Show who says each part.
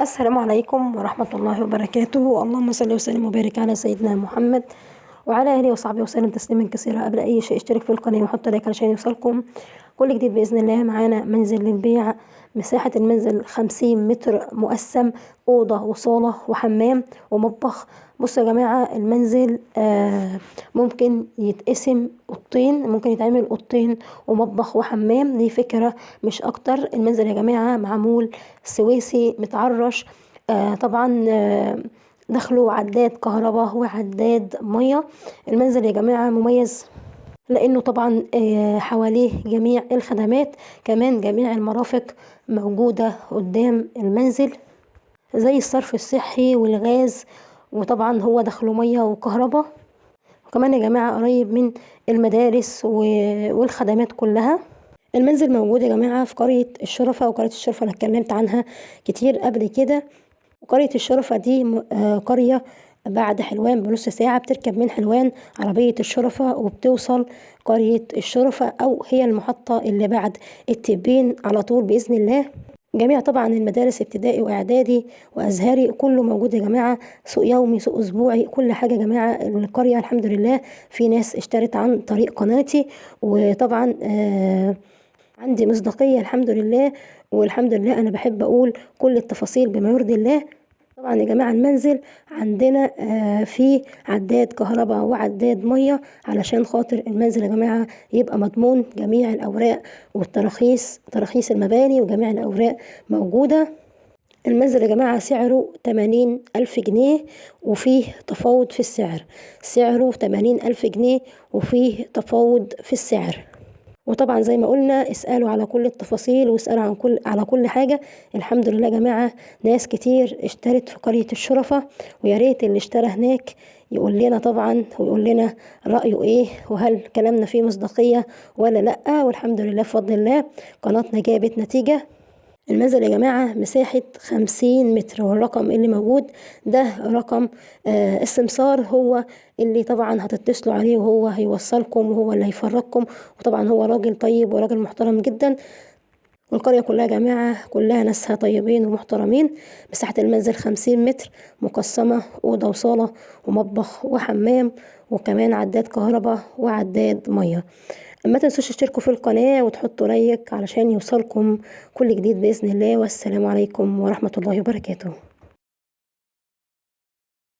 Speaker 1: السلام عليكم ورحمة الله وبركاته. اللهم صل وسلم وبارك على سيدنا محمد وعلى آله وصحبه وسلم تسليما كثيرا. قبل أي شيء اشترك في القناة وحط لايك علشان يوصلكم كل جديد بإذن الله. معانا منزل للبيع. مساحة المنزل 50 متر مقسم، أوضة وصالة وحمام ومطبخ. بصوا يا جماعة، المنزل ممكن يتقسم أوضتين، ممكن يتعمل أوضتين ومطبخ وحمام، دي فكرة مش أكتر. المنزل يا جماعة معمول سويسي متعرش. طبعا دخله عداد كهرباء وعداد مية. المنزل يا جماعة مميز لأنه طبعا حواليه جميع الخدمات، كمان جميع المرافق موجودة قدام المنزل زي الصرف الصحي والغاز، وطبعا هو دخله مية وكهرباء. وكمان يا جماعة قريب من المدارس والخدمات كلها. المنزل موجود يا جماعة في قرية الشرفة، وقرية الشرفة أنا اتكلمت عنها كتير قبل كده. وقرية الشرفة دي قرية بعد حلوان بنص ساعة، بتركب من حلوان عربية الشرفة وبتوصل قرية الشرفة، أو هي المحطة اللي بعد التبين على طول بإذن الله. جميع طبعا المدارس ابتدائي وإعدادي وأزهري كله موجود يا جماعة، سوق يومي سوق أسبوعي كل حاجة يا جماعة. القرية الحمد لله في ناس اشترت عن طريق قناتي، وطبعا عندي مصداقية الحمد لله. والحمد لله أنا بحب أقول كل التفاصيل بما يرضي الله. طبعا يا جماعة المنزل عندنا فيه عداد كهرباء وعداد مية علشان خاطر المنزل يا جماعة يبقى مضمون. جميع الأوراق والتراخيص، تراخيص المباني وجميع الأوراق موجودة. المنزل يا جماعة سعره 80,000 جنيه، وفيه تفاوض في السعر. سعره 80,000 جنيه وفيه تفاوض في السعر. وطبعا زي ما قلنا اسألوا على كل التفاصيل واسألوا على كل حاجة. الحمد لله يا جماعة ناس كتير اشترت في قرية الشرفة، ويا ريت اللي اشترى هناك يقول لنا طبعا ويقول لنا رأيه ايه، وهل كلامنا فيه مصداقية ولا لأ. والحمد لله بفضل الله قناتنا جابت نتيجة. المنزل يا جماعة مساحة 50 متر، والرقم اللي موجود ده رقم السمسار، هو اللي طبعا هتتصلوا عليه وهو هيوصلكم وهو اللي هيفرجكم. وطبعا هو راجل طيب وراجل محترم جدا. والقرية كلها يا جماعة كلها ناسها طيبين ومحترمين. مساحة المنزل 50 متر مقسمة، أوضة وصالة ومطبخ وحمام، وكمان عداد كهرباء وعداد مية. ما تنسوش تشتركوا في القناة وتحطوا لايك علشان يوصلكم كل جديد بإذن الله. والسلام عليكم ورحمة الله وبركاته.